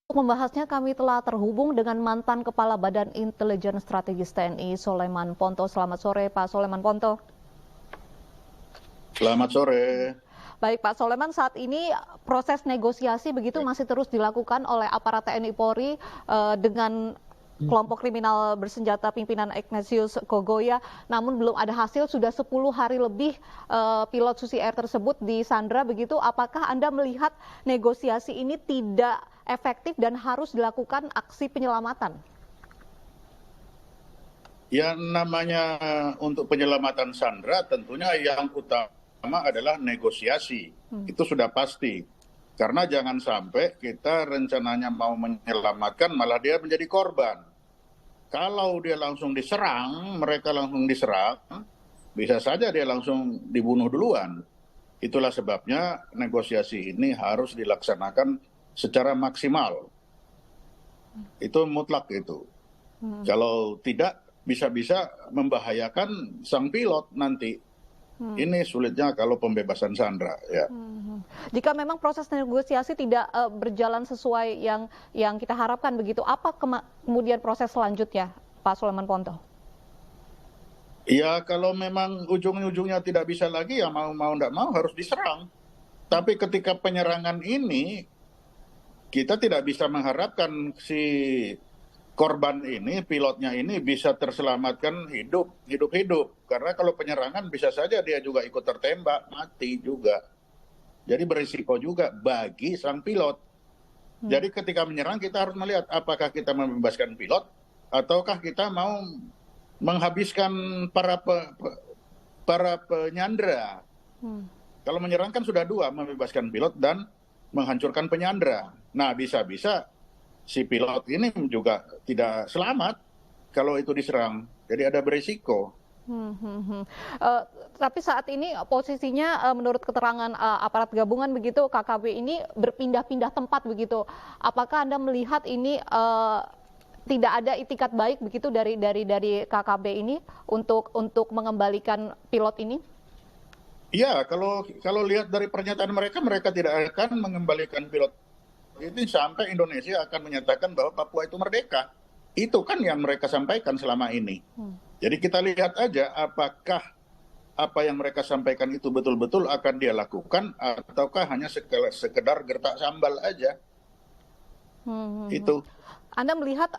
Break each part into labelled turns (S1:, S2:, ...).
S1: Untuk membahasnya kami telah terhubung dengan mantan Kepala Badan Intelijen Strategis TNI Soleman Ponto. Selamat sore Pak Soleman Ponto.
S2: Selamat sore.
S1: Baik Pak Soleman, saat ini proses negosiasi begitu masih terus dilakukan oleh aparat TNI Polri dengan kelompok kriminal bersenjata pimpinan Ignatius Kogoya, namun belum ada hasil. Sudah 10 hari lebih pilot Susi Air tersebut disandra begitu. Apakah Anda melihat negosiasi ini tidak efektif dan harus dilakukan aksi penyelamatan?
S2: Yang namanya untuk penyelamatan sandra tentunya yang utama adalah negosiasi. Itu sudah pasti. Karena jangan sampai kita rencananya mau menyelamatkan malah dia menjadi korban. Kalau dia langsung diserang, mereka langsung diserang, bisa saja dia langsung dibunuh duluan. Itulah sebabnya negosiasi ini harus dilaksanakan secara maksimal. Itu mutlak itu. Kalau tidak, bisa-bisa membahayakan sang pilot nanti. Ini sulitnya kalau pembebasan sandra. Ya.
S1: Jika memang proses negosiasi tidak berjalan sesuai yang kita harapkan begitu, apa kemudian proses selanjutnya, Pak Soleman Ponto?
S2: Ya kalau memang ujung-ujungnya tidak bisa lagi, ya mau tidak mau harus diserang. Tapi ketika penyerangan ini, kita tidak bisa mengharapkan si korban ini, pilotnya ini bisa terselamatkan hidup-hidup. Karena kalau penyerangan bisa saja dia juga ikut tertembak, mati juga. Jadi berisiko juga bagi sang pilot. Jadi ketika menyerang kita harus melihat apakah kita membebaskan pilot ataukah kita mau menghabiskan para penyandra. Kalau menyerang kan sudah dua, membebaskan pilot dan menghancurkan penyandra. Nah bisa-bisa si pilot ini juga tidak selamat kalau itu diserang. Jadi ada berisiko.
S1: Tapi saat ini posisinya menurut keterangan aparat gabungan begitu, KKB ini berpindah-pindah tempat begitu. Apakah Anda melihat ini tidak ada itikat baik begitu dari KKB ini untuk mengembalikan pilot ini?
S2: Iya, kalau lihat dari pernyataan mereka tidak akan mengembalikan pilot ini sampai Indonesia akan menyatakan bahwa Papua itu merdeka. Itu kan yang mereka sampaikan selama ini. Jadi kita lihat aja apakah apa yang mereka sampaikan itu betul-betul akan dia lakukan ataukah hanya sekedar gertak sambal aja. Itu.
S1: Anda melihat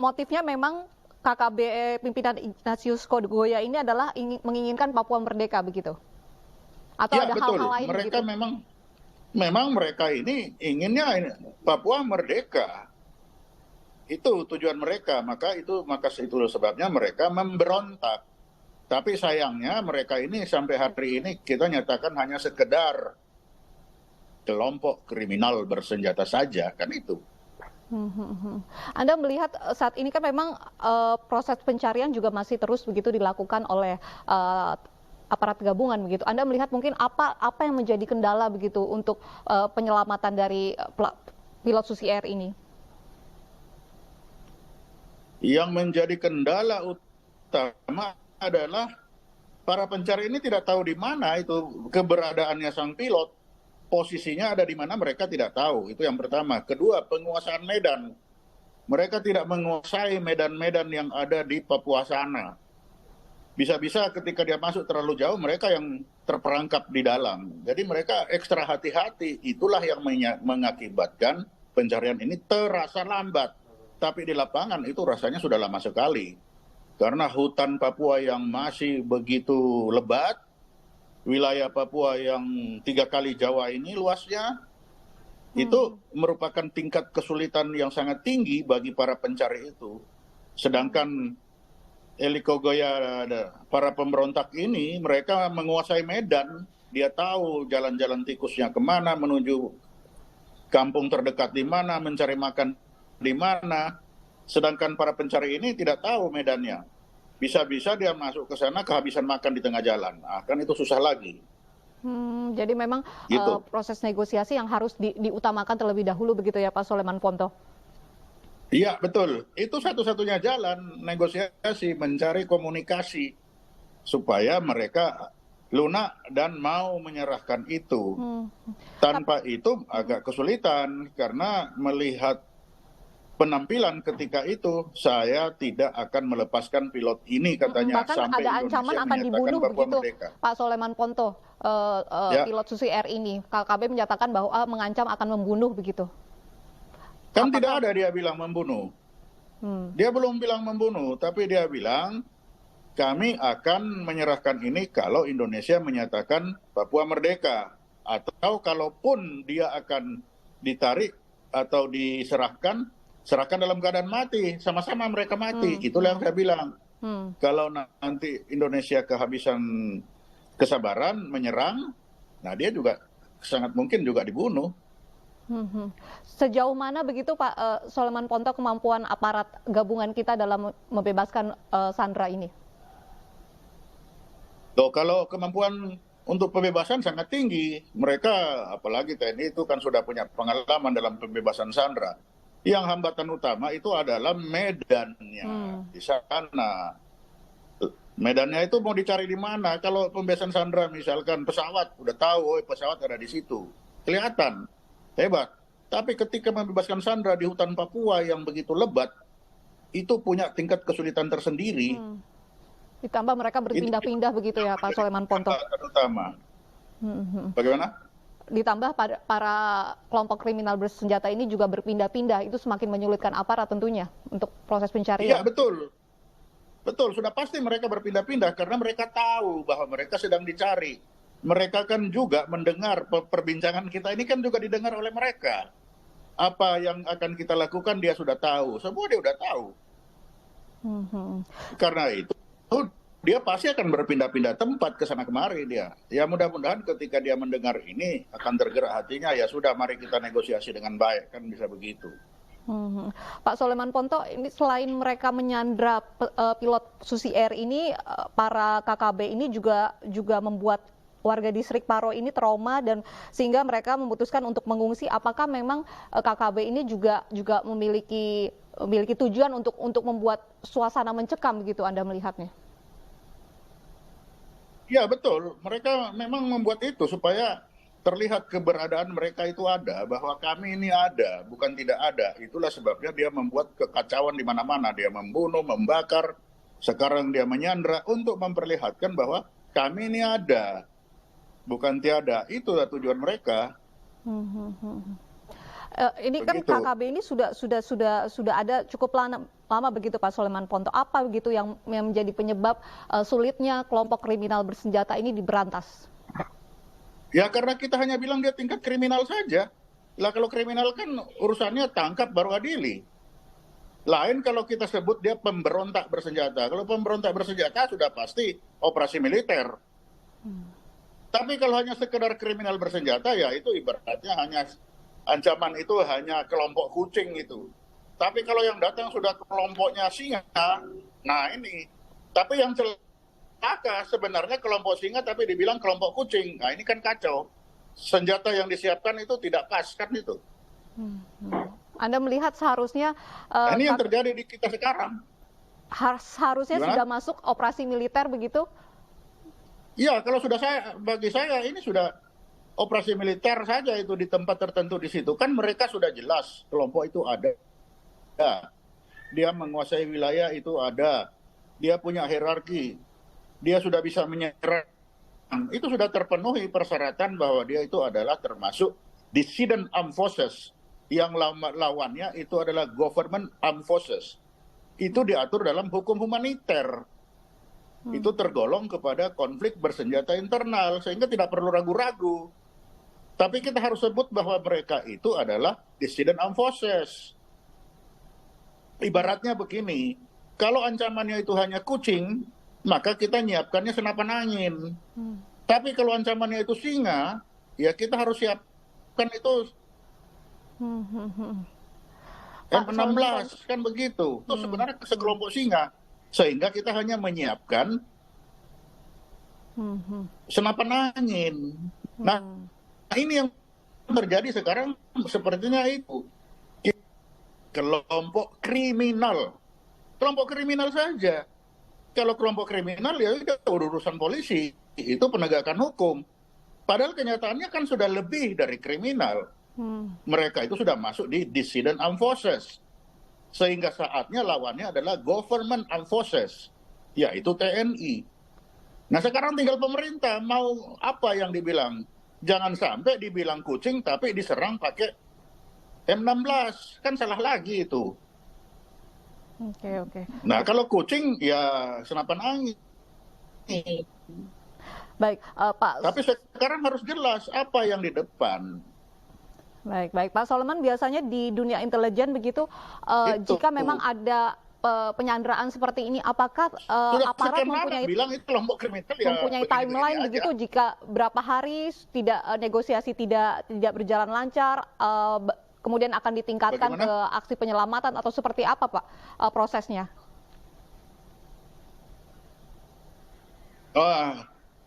S1: motifnya memang KKB pimpinan Ignatius Kogoya ini adalah menginginkan Papua merdeka begitu? Atau
S2: ya,
S1: ada
S2: betul.
S1: hal-hal lain
S2: Mereka
S1: begitu?
S2: memang mereka ini inginnya Papua merdeka. Itu tujuan mereka, maka itu sebabnya mereka memberontak. Tapi sayangnya mereka ini sampai hari ini kita nyatakan hanya sekedar kelompok kriminal bersenjata saja, kan itu.
S1: Anda melihat saat ini kan memang proses pencarian juga masih terus begitu dilakukan oleh aparat gabungan begitu. Anda melihat mungkin apa yang menjadi kendala begitu untuk penyelamatan dari pilot Susi Air ini?
S2: Yang menjadi kendala utama adalah para pencari ini tidak tahu di mana itu keberadaannya sang pilot. Posisinya ada di mana mereka tidak tahu. Itu yang pertama. Kedua, penguasaan medan. Mereka tidak menguasai medan-medan yang ada di Papua sana. Bisa-bisa ketika dia masuk terlalu jauh, mereka yang terperangkap di dalam. Jadi mereka ekstra hati-hati. Itulah yang mengakibatkan pencarian ini terasa lambat. Tapi di lapangan itu rasanya sudah lama sekali. Karena hutan Papua yang masih begitu lebat, wilayah Papua yang 3 kali Jawa ini luasnya, itu merupakan tingkat kesulitan yang sangat tinggi bagi para pencari itu. Sedangkan Eli Kogoya, para pemberontak ini, mereka menguasai medan. Dia tahu jalan-jalan tikusnya kemana, menuju kampung terdekat di mana, mencari makan di mana. Sedangkan para pencari ini tidak tahu medannya. Bisa-bisa dia masuk ke sana kehabisan makan di tengah jalan. Nah, kan itu susah lagi.
S1: Jadi memang
S2: gitu.
S1: Proses negosiasi yang harus diutamakan terlebih dahulu begitu ya Pak Soleman Ponto?
S2: Iya, betul. Itu satu-satunya jalan negosiasi, mencari komunikasi supaya mereka lunak dan mau menyerahkan itu.
S1: Hmm.
S2: Tanpa itu agak kesulitan karena melihat penampilan ketika itu, saya tidak akan melepaskan pilot ini katanya
S1: Bahkan
S2: sampai
S1: ada ancaman
S2: Indonesia
S1: akan
S2: menyatakan
S1: dibunuh
S2: Papua
S1: begitu,
S2: merdeka.
S1: Pak Soleman Ponto,
S2: Ya,
S1: pilot Susi Air ini. KKB menyatakan bahwa mengancam akan membunuh begitu.
S2: kan tidak
S1: Apakah
S2: ada dia bilang membunuh.
S1: hmm,
S2: Dia belum bilang membunuh, tapi dia bilang kami akan menyerahkan ini kalau Indonesia menyatakan Papua merdeka. Atau kalaupun dia akan ditarik atau diserahkan, serahkan dalam keadaan mati. Sama-sama mereka mati. Itulah yang saya bilang. Kalau nanti Indonesia kehabisan kesabaran, menyerang, nah dia juga sangat mungkin juga dibunuh.
S1: Sejauh mana begitu Pak Soleman Ponto kemampuan aparat gabungan kita dalam membebaskan Sandra ini?
S2: Loh, kalau kemampuan untuk pembebasan sangat tinggi. Mereka, apalagi TNI itu kan sudah punya pengalaman dalam pembebasan Sandra. Yang hambatan utama itu adalah medannya di sana. Medannya itu mau dicari di mana? Kalau pembebasan Sandra misalkan pesawat, udah tahu, oh pesawat ada di situ. Kelihatan, hebat. Tapi ketika membebaskan Sandra di hutan Papua yang begitu lebat, itu punya tingkat kesulitan tersendiri.
S1: Ditambah mereka berpindah-pindah begitu ya Pak Soleman Ponto.
S2: Terutama. Bagaimana?
S1: Ditambah para kelompok kriminal bersenjata ini juga berpindah-pindah, itu semakin menyulitkan aparat tentunya untuk proses pencarian.
S2: Iya, betul. Betul, sudah pasti mereka berpindah-pindah karena mereka tahu bahwa mereka sedang dicari. Mereka kan juga mendengar perbincangan kita ini kan juga didengar oleh mereka. Apa yang akan kita lakukan dia sudah tahu, semua dia sudah tahu. Karena itu dia pasti akan berpindah-pindah tempat ke sana kemari dia. Ya mudah-mudahan ketika dia mendengar ini akan tergerak hatinya, ya sudah mari kita negosiasi dengan baik, kan bisa begitu.
S1: Pak Soleman Ponto, ini selain mereka menyandra pilot Susi Air ini, para KKB ini juga membuat warga distrik Paro ini trauma dan sehingga mereka memutuskan untuk mengungsi. Apakah memang KKB ini juga memiliki tujuan untuk membuat suasana mencekam begitu Anda melihatnya?
S2: Ya betul, mereka memang membuat itu supaya terlihat keberadaan mereka itu ada, bahwa kami ini ada, bukan tidak ada. Itulah sebabnya dia membuat kekacauan di mana-mana. Dia membunuh, membakar, sekarang dia menyandra untuk memperlihatkan bahwa kami ini ada, bukan tiada. Itulah tujuan mereka.
S1: Ini kan
S2: Begitu.
S1: KKB ini sudah ada cukup lama begitu Pak Soleman Ponto. Apa begitu yang menjadi penyebab sulitnya kelompok kriminal bersenjata ini diberantas?
S2: Ya karena kita hanya bilang dia tingkat kriminal saja. Lah kalau kriminal kan urusannya tangkap baru adili. Lain kalau kita sebut dia pemberontak bersenjata. Kalau pemberontak bersenjata sudah pasti operasi militer. Tapi kalau hanya sekedar kriminal bersenjata ya itu ibaratnya hanya ancaman itu hanya kelompok kucing itu. Tapi kalau yang datang sudah kelompoknya singa, nah ini. Tapi yang celaka sebenarnya kelompok singa tapi dibilang kelompok kucing. Nah ini kan kacau. Senjata yang disiapkan itu tidak pas kan itu.
S1: Anda melihat seharusnya
S2: ini yang terjadi di kita sekarang.
S1: Harusnya sudah masuk operasi militer begitu?
S2: Iya, kalau sudah bagi saya ini sudah operasi militer saja itu di tempat tertentu di situ. Kan mereka sudah jelas kelompok itu ada. Dia menguasai wilayah itu ada. Dia punya hierarki. Dia sudah bisa menyerang. Itu sudah terpenuhi persyaratan bahwa dia itu adalah termasuk dissident armed forces. Yang lawannya itu adalah government armed forces. Itu diatur dalam hukum humaniter. Itu tergolong kepada konflik bersenjata internal. Sehingga tidak perlu ragu-ragu. Tapi kita harus sebut bahwa mereka itu adalah dissident armed forces. Ibaratnya begini, kalau ancamannya itu hanya kucing, maka kita nyiapkannya senapan angin. Tapi kalau ancamannya itu singa, ya kita harus siapkan itu M16, kan begitu. Itu sebenarnya sekelompok singa. Sehingga kita hanya menyiapkan senapan angin. Nah, ini yang terjadi sekarang sepertinya itu. Kelompok kriminal. Kelompok kriminal saja. kalau kelompok kriminal ya itu urusan polisi, itu penegakan hukum. Padahal kenyataannya kan sudah lebih dari kriminal. Mereka itu sudah masuk di dissident armed forces. Sehingga saatnya lawannya adalah government armed forces, yaitu TNI. Nah sekarang tinggal pemerintah mau apa yang dibilang. Jangan sampai dibilang kucing tapi diserang pakai M16. Kan salah lagi itu.
S1: Oke.
S2: Nah kalau kucing ya senapan angin.
S1: Baik, Pak.
S2: Tapi sekarang harus jelas apa yang di depan.
S1: Baik, Pak Soleman, biasanya di dunia intelijen begitu, jika memang ada penyanderaan seperti ini, apakah aparat mempunyai timeline begitu jika berapa hari tidak negosiasi tidak berjalan lancar, kemudian akan ditingkatkan ke aksi penyelamatan atau seperti apa, Pak, prosesnya?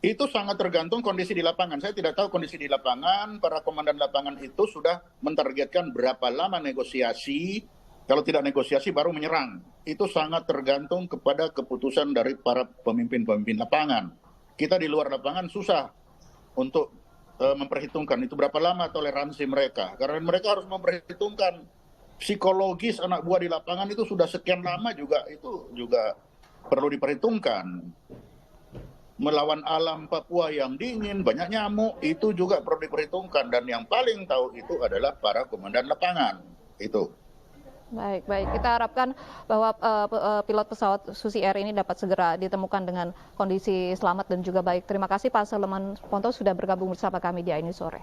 S2: Itu sangat tergantung kondisi di lapangan. Saya tidak tahu kondisi di lapangan. Para komandan lapangan itu sudah mentargetkan berapa lama negosiasi. Kalau tidak negosiasi baru menyerang. Itu sangat tergantung kepada keputusan dari para pemimpin-pemimpin lapangan. Kita di luar lapangan susah untuk memperhitungkan itu berapa lama toleransi mereka. Karena mereka harus memperhitungkan psikologis anak buah di lapangan itu sudah sekian lama juga itu juga perlu diperhitungkan. Melawan alam Papua yang dingin, banyak nyamuk, itu juga perlu diperhitungkan. Dan yang paling tahu itu adalah para komandan lapangan. Itu.
S1: Baik. Kita harapkan bahwa pilot pesawat Susi Air ini dapat segera ditemukan dengan kondisi selamat dan juga baik. Terima kasih Pak Soleman Ponto sudah bergabung bersama kami di Ini Sore.